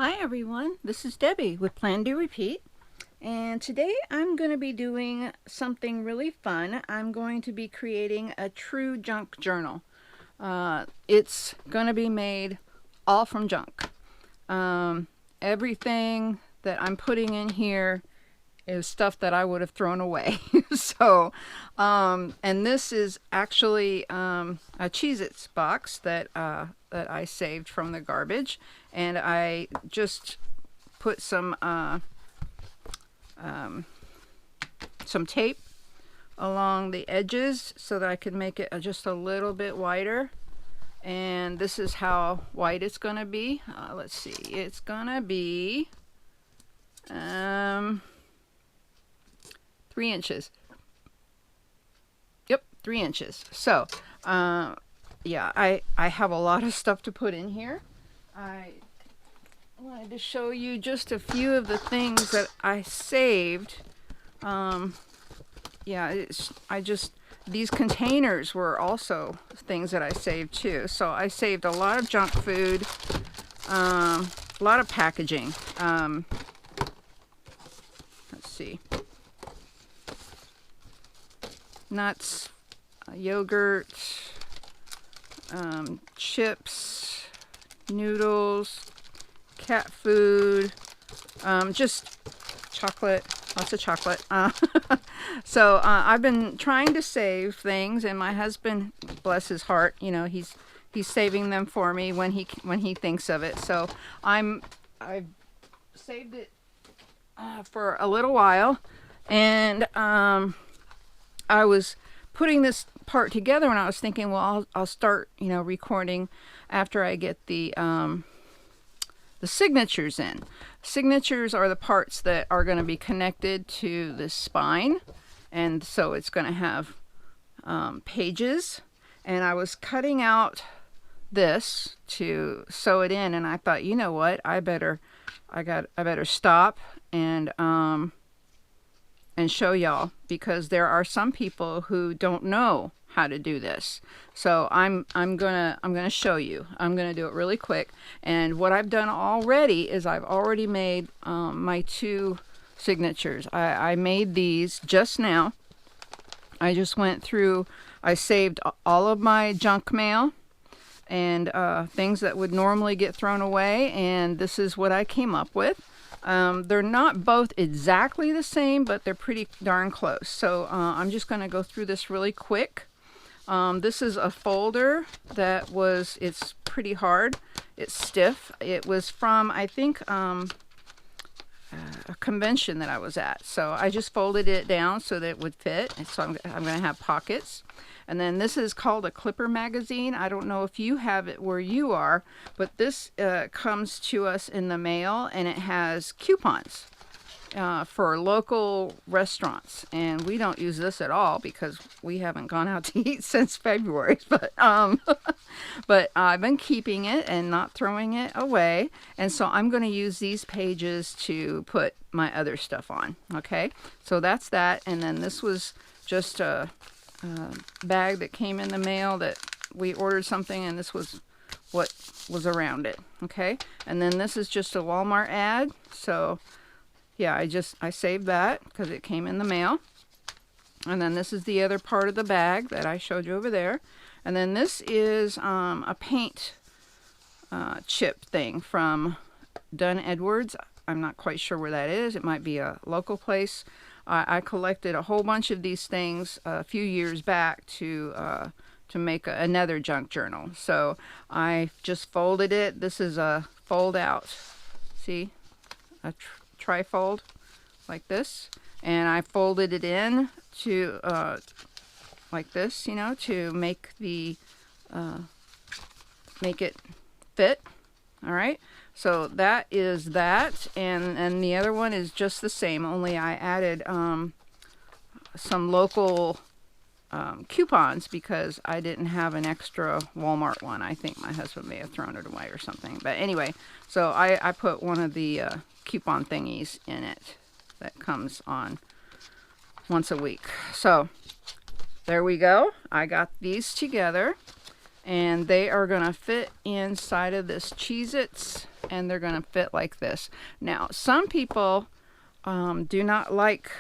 Hi everyone, this is Debbie with Plan.Do.Repeat, and today I'm going to be doing something really fun. I'm going to be creating a true junk journal. It's going to be made all from junk. Everything that I'm putting in here is stuff that I would have thrown away. And this is actually a Cheez Itz box that I saved from the garbage, and I just put some tape along the edges so that I could make it just a little bit wider. And this is how wide it's gonna be. Let's see, it's gonna be 3 inches. Yep, 3 inches. So, yeah, I have a lot of stuff to put in here. I wanted to show you just a few of the things that I saved. Yeah, these containers were also things that I saved too. So I saved a lot of junk food, a lot of packaging. Let's see. Nuts, yogurt, chips, noodles, cat food, just chocolate, lots of chocolate. So I've been trying to save things, and my husband, bless his heart, you know, he's saving them for me when he thinks of it. So I've saved it for a little while, and I was putting this part together, and I was thinking, well, I'll start, you know, recording after I get the signatures in. Signatures are the parts that are going to be connected to the spine, and so it's going to have pages. And I was cutting out this to sew it in, and I thought, you know what, I better stop and show y'all, because there are some people who don't know how to do this. So I'm gonna show you. I'm gonna do it really quick. And what I've done already is I've already made my 2 signatures. I made these just now. I just went through, I saved all of my junk mail and things that would normally get thrown away, and this is what I came up with. They're not both exactly the same, but they're pretty darn close. So I'm just going to go through this really quick. This is a folder that it's pretty hard. It's stiff. It was from, I think, a convention that I was at. So I just folded it down so that it would fit. And so I'm going to have pockets. And then this is called a Clipper magazine. I don't know if you have it where you are, but this comes to us in the mail, and it has coupons for local restaurants. And we don't use this at all because we haven't gone out to eat since February. But I've been keeping it and not throwing it away. And so I'm going to use these pages to put my other stuff on. Okay, so that's that. And then this was just a bag that came in the mail that we ordered something, and this was what was around it. Okay, and then this is just a Walmart ad. So yeah, I saved that because it came in the mail. And then this is the other part of the bag that I showed you over there. And then this is a paint chip thing from Dunn Edwards. I'm not quite sure where that is. It might be a local place. I collected a whole bunch of these things a few years back to make another junk journal. So I just folded it. This is a fold out. See, a trifold like this, and I folded it in to like this, you know, to make the make it fit. All right. So that is that, and the other one is just the same, only I added some local coupons because I didn't have an extra Walmart one. I think my husband may have thrown it away or something. But anyway, so I put one of the coupon thingies in it that comes on once a week. So there we go. I got these together, and they are going to fit inside of this Cheez Itz and they're going to fit like this. Now, some people do not like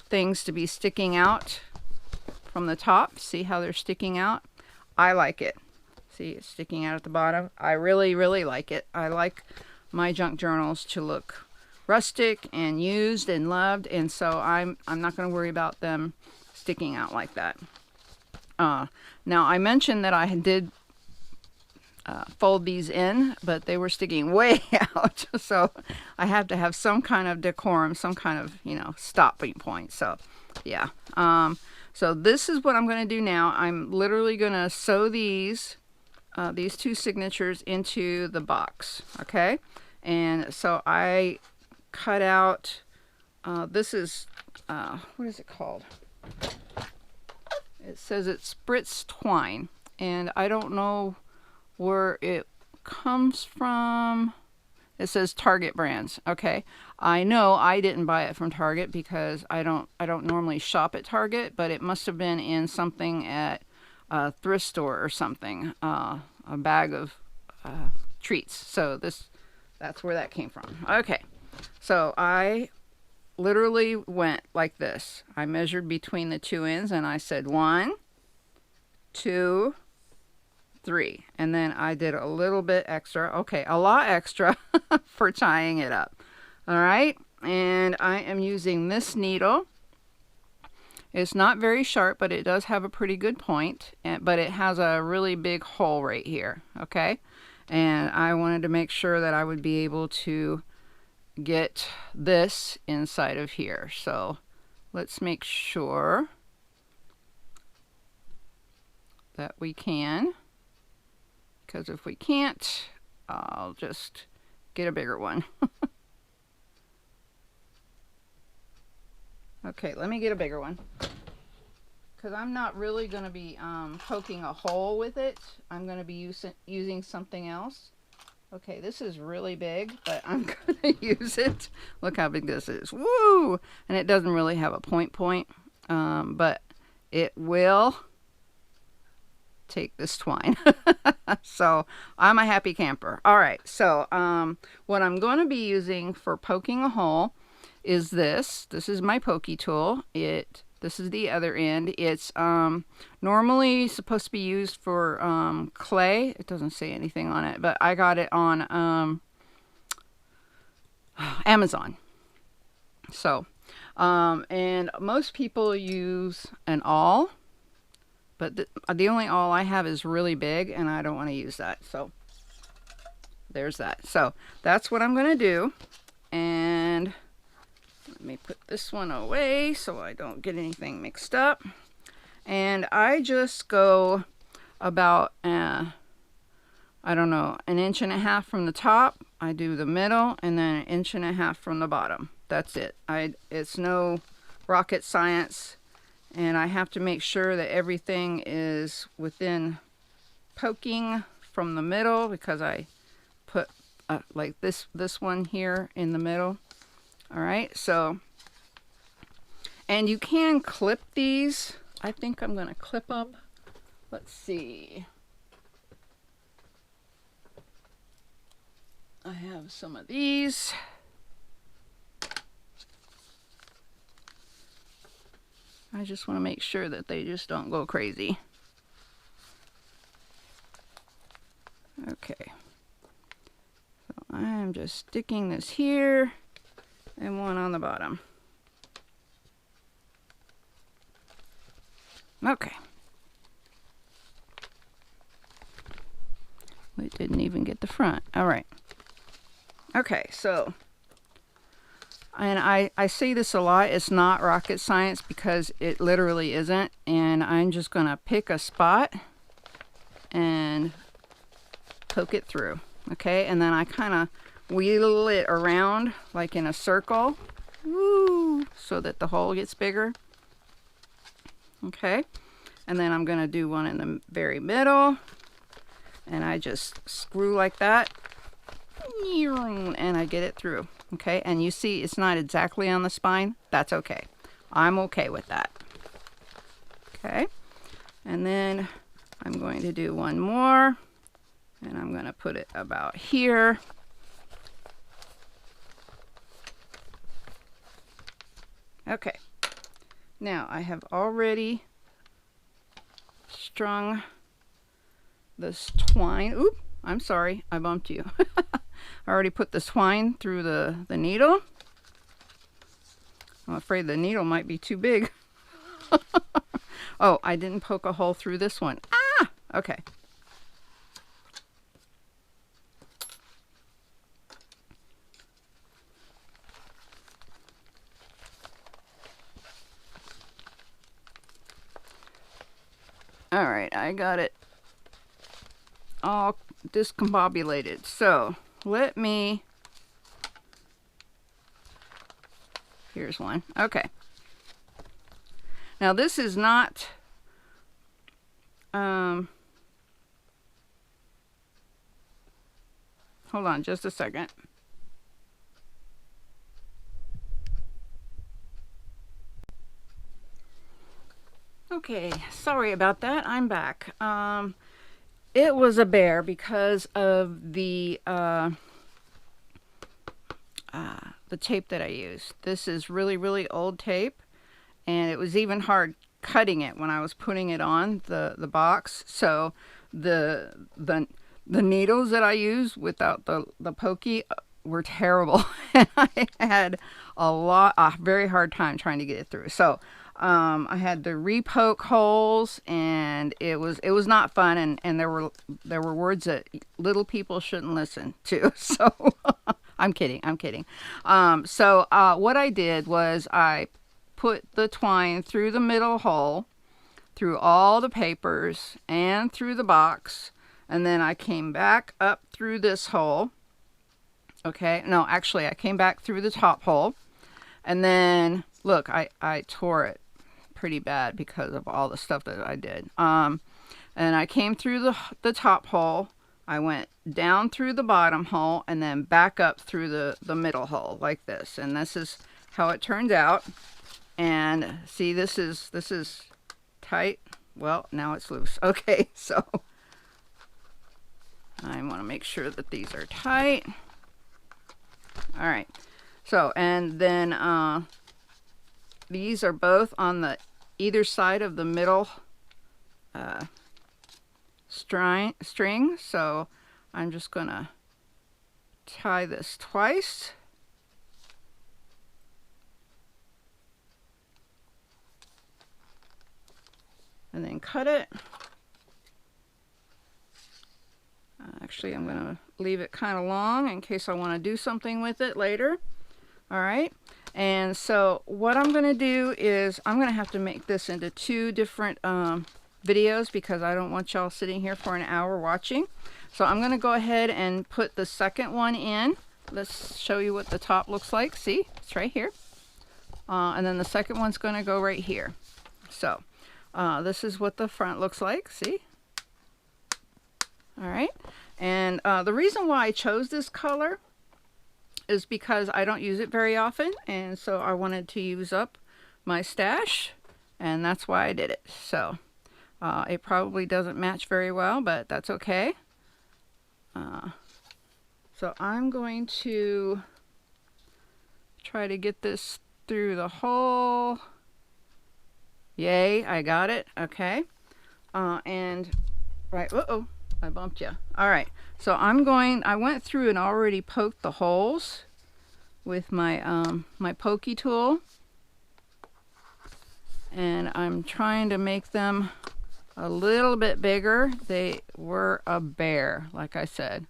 things to be sticking out from the top. See how they're sticking out? I like it. See, it's sticking out at the bottom. I really, really like it. I like my junk journals to look rustic and used and loved, and so I'm not going to worry about them sticking out like that. Now, I mentioned that I did fold these in, but they were sticking way out, so I have to have some kind of decorum, some kind of, you know, stopping point. So yeah, so this is what I'm going to do now. I'm literally going to sew these two signatures into the box. Okay, and so I cut out, this is what is it called? It says it's spritz twine, and I don't know where it comes from. It says Target brands. Okay, I know I didn't buy it from Target because I don't normally shop at Target, but it must have been in something at a thrift store or something, a bag of treats. So that's where that came from. Okay, so I literally went like this. I measured between the two ends and I said 1, 2, 3, and then I did a little bit extra, okay, a lot extra for tying it up. All right, and I am using this needle. It's not very sharp, but it does have a pretty good point, but it has a really big hole right here. Okay, and I wanted to make sure that I would be able to get this inside of here. So let's make sure that we can, because if we can't, I'll just get a bigger one. Okay, let me get a bigger one, because I'm not really going to be poking a hole with it. I'm going to be using something else. Okay, this is really big, but I'm going to use it. Look how big this is. Woo! And it doesn't really have a point, but it will take this twine. So I'm a happy camper. All right, so what I'm going to be using for poking a hole is this. This is my pokey tool. This is the other end. It's normally supposed to be used for clay. It doesn't say anything on it, but I got it on Amazon. So, and most people use an awl, but the only awl I have is really big, and I don't want to use that. So there's that. So that's what I'm going to do. And let me put this one away so I don't get anything mixed up. And I just go about, I don't know, 1.5 inches from the top. I do the middle, and then 1.5 inches from the bottom. That's it. It's no rocket science. And I have to make sure that everything is within poking from the middle, because I put like this one here in the middle. All right, so, and you can clip these. I think I'm going to clip them. Let's see. I have some of these. I just want to make sure that they just don't go crazy. Okay. So I'm just sticking this here. And one on the bottom. Okay. We didn't even get the front. All right. Okay, so, and I say this a lot, it's not rocket science, because it literally isn't. And I'm just going to pick a spot and poke it through. Okay, and then I kind of wheel it around like in a circle, woo, so that the hole gets bigger. Okay, and then I'm going to do one in the very middle, and I just screw like that, and I get it through. Okay, and you see it's not exactly on the spine. That's okay. I'm okay with that. Okay, and then I'm going to do one more, and I'm going to put it about here. Okay. Now I have already strung this twine. Oop, I'm sorry, I bumped you. I already put the twine through the needle. I'm afraid the needle might be too big. Oh, I didn't poke a hole through this one. Ah! Okay. All right, I got it all discombobulated. So let me, here's one. Okay. Now this is not, hold on just a second. Okay, sorry about that. I'm back. It was a bear because of the tape that I used. This is really, really old tape, and it was even hard cutting it when I was putting it on the box. So the needles that I used without the pokey were terrible. And I had a very hard time trying to get it through. So I had to re-poke holes, and it was not fun, and there were words that little people shouldn't listen to. So I'm kidding. So what I did was I put the twine through the middle hole, through all the papers, and through the box, and then I came back up through this hole. Okay, no, actually I came back through the top hole, and then look, I tore it pretty bad because of all the stuff that I did. And I came through the top hole, I went down through the bottom hole, and then back up through the middle hole like this. And this is how it turned out. And see, this is tight. Well, now it's loose. Okay, so I want to make sure that these are tight. All right. So, and then these are both on the either side of the middle string. So I'm just gonna tie this twice. And then cut it. Actually, I'm gonna leave it kind of long in case I want to do something with it later. All right. And so what I'm going to do is I'm going to have to make this into two different videos because I don't want y'all sitting here for an hour watching. So I'm going to go ahead and put the second one in. Let's show you what the top looks like. See, it's right here. And then the second one's going to go right here. So this is what the front looks like. See? All right. And the reason why I chose this color is because I don't use it very often, and so I wanted to use up my stash, and that's why I did it. So it probably doesn't match very well, but that's okay. So I'm going to try to get this through the hole. Yay, I got it. Okay. And right, uh-oh, I bumped you. All right. So I went through and already poked the holes with my my pokey tool, and I'm trying to make them a little bit bigger. They were a bear, like I said,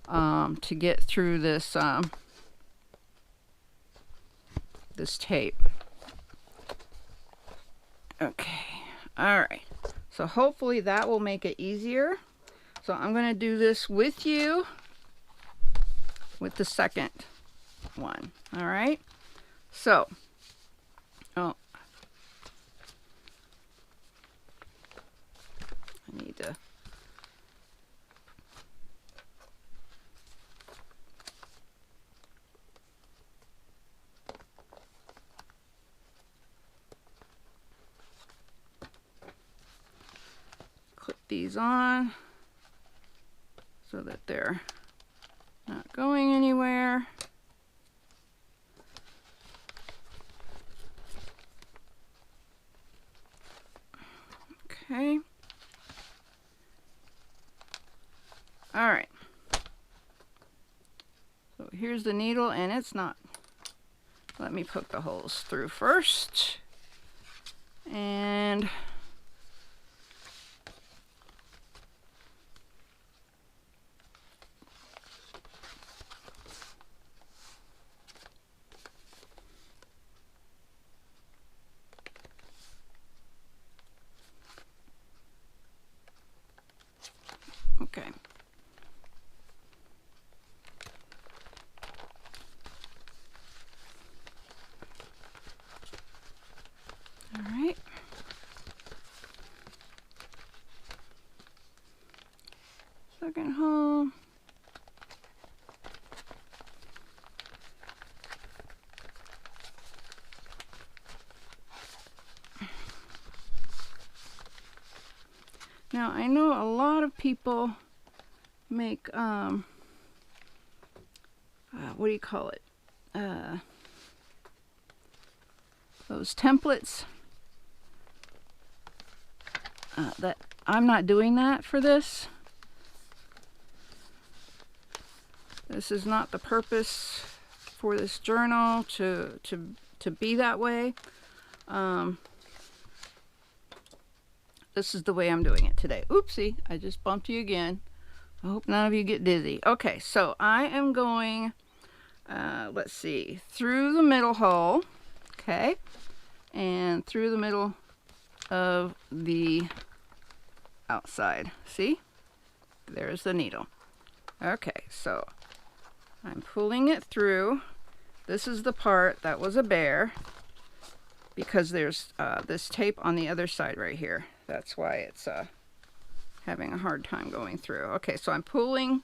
to get through this this tape. Okay, all right. So hopefully that will make it easier. So I'm going to do this with you with the second one. All right. So, I need to clip these on so that they're not going anywhere. here's the needle, and it's not. Let me poke the holes through first. And okay. All right. Second hole. Now I know a lot of people make what do you call it? Those templates. That I'm not doing that for this. This is not the purpose for this journal to be that way. This is the way I'm doing it today. Oopsie, I just bumped you again. I hope none of you get dizzy. Okay, so I am going, let's see, through the middle hole, okay, and through the middle of the outside. See? There's the needle. Okay, so I'm pulling it through. This is the part that was a bear because there's this tape on the other side right here. That's why it's having a hard time going through. Okay, so I'm pulling,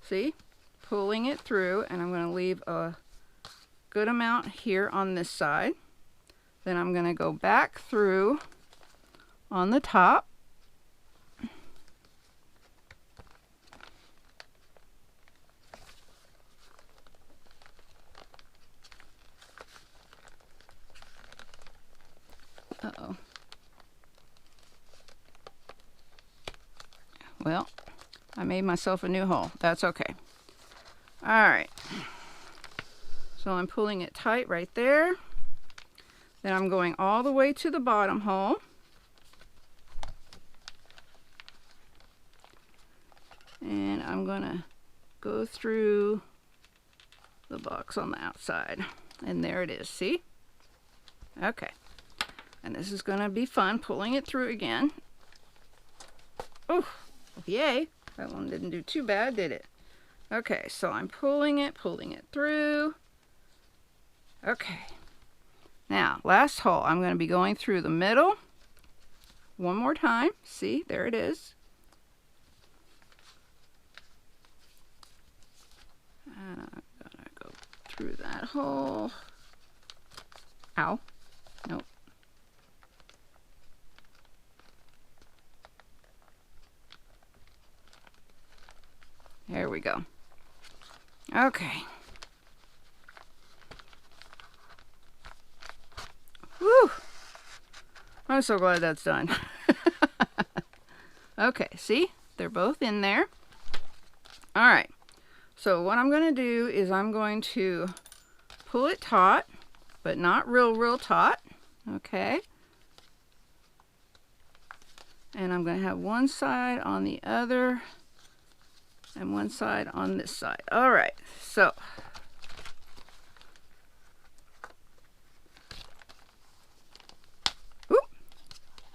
see? Pulling it through, and I'm going to leave a good amount here on this side. Then I'm going to go back through on the top. Uh-oh. Well, I made myself a new hole. That's okay. All right. So I'm pulling it tight right there. Then I'm going all the way to the bottom hole. And I'm going to go through the box on the outside. And there it is, see? Okay. And this is going to be fun, pulling it through again. Oh, yay. That one didn't do too bad, did it? Okay, so I'm pulling it through. Okay. Now, last hole, I'm going to be going through the middle. One more time. See, there it is. And I'm going to go through that hole. Ow. Nope. There we go. Okay. Whew. I'm so glad that's done. Okay, see? They're both in there. All right. So what I'm going to do is I'm going to pull it taut, but not real taut. Okay. And I'm going to have one side on the other and one side on this side. All right, so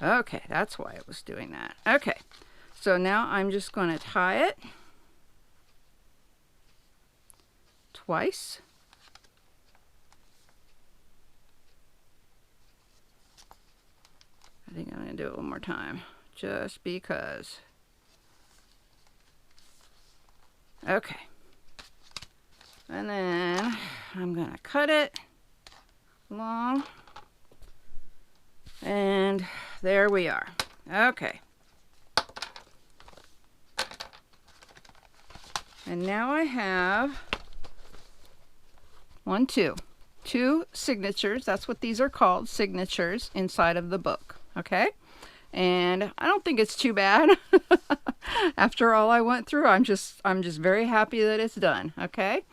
okay, that's why it was doing that. Okay, so now I'm just going to tie it twice. I think I'm going to do it one more time just because. Okay, and then I'm going to cut it long, and there we are. Okay, and now I have two signatures. That's what these are called, signatures, inside of the book. Okay, and I don't think it's too bad. After all I went through, I'm just very happy that it's done. Okay,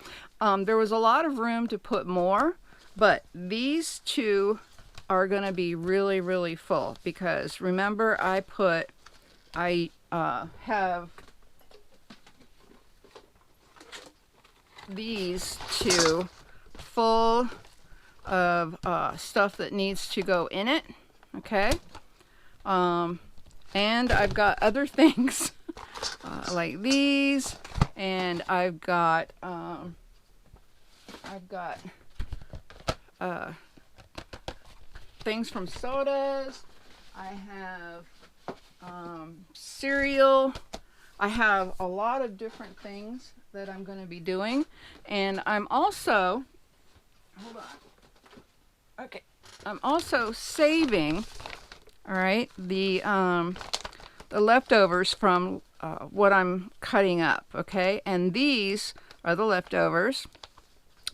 There was a lot of room to put more, but these two are going to be really, really full because remember I have these two full of stuff that needs to go in it. Okay. And I've got other things like these, and I've got things from sodas. I have cereal. I have a lot of different things that I'm going to be doing, and I'm also, hold on. Okay, I'm also saving, all right, the leftovers from what I'm cutting up, okay? And these are the leftovers.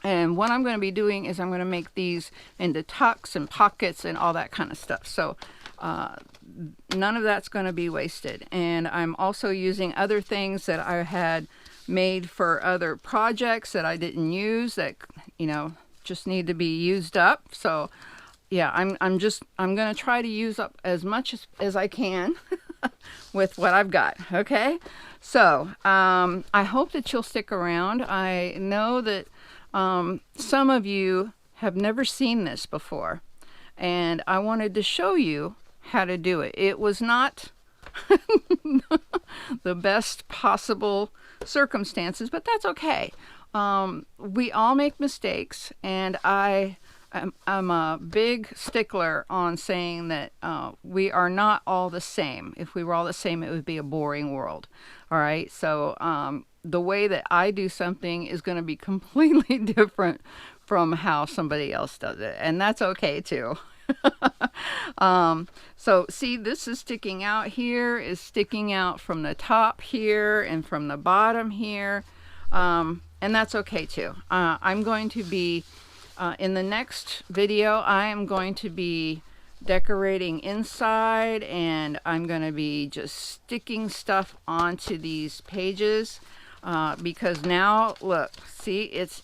And what I'm going to be doing is I'm going to make these into tucks and pockets and all that kind of stuff. So none of that's going to be wasted. And I'm also using other things that I had made for other projects that I didn't use that, you know, just need to be used up. So yeah, I'm going to try to use up as much as I can with what I've got. Okay. So I hope that you'll stick around. I know that some of you have never seen this before, and I wanted to show you how to do it. It was not the best possible circumstances, but that's okay. We all make mistakes, and I'm a big stickler on saying that we are not all the same. If we were all the same, it would be a boring world. All right, so the way that I do something is going to be completely different from how somebody else does it, and that's okay too. So see, this is sticking out here, is sticking out from the top here and from the bottom here, and that's okay too. I'm going to be in the next video, I am going to be decorating inside, and I'm going to be just sticking stuff onto these pages because now look, see, it's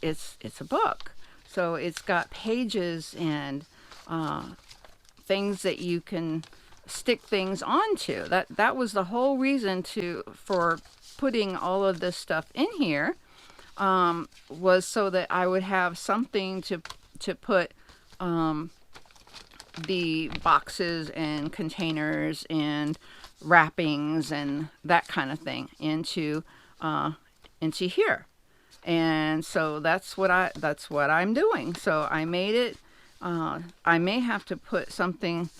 a book, so it's got pages and things that you can stick things onto. That was the whole reason for putting all of this stuff in here, was so that I would have something to put the boxes and containers and wrappings and that kind of thing into here. And so that's what I'm doing. So I made it. I may have to put something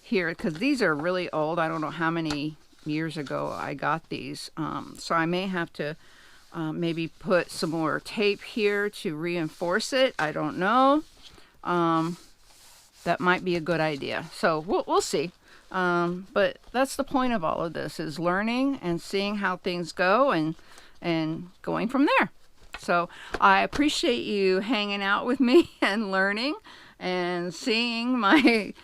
here because these are really old. I don't know how many years ago I got these. So I may have to maybe put some more tape here to reinforce it. I don't know. That might be a good idea. So we'll see. But that's the point of all of this, is learning and seeing how things go and going from there. So I appreciate you hanging out with me and learning and seeing my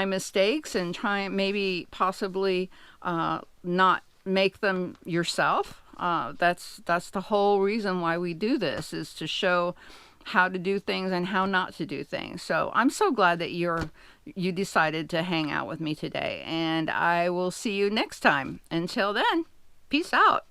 mistakes and trying, maybe possibly not make them yourself. That's the whole reason why we do this, is to show how to do things and how not to do things. So I'm so glad that you decided to hang out with me today, and I will see you next time. Until then, peace out.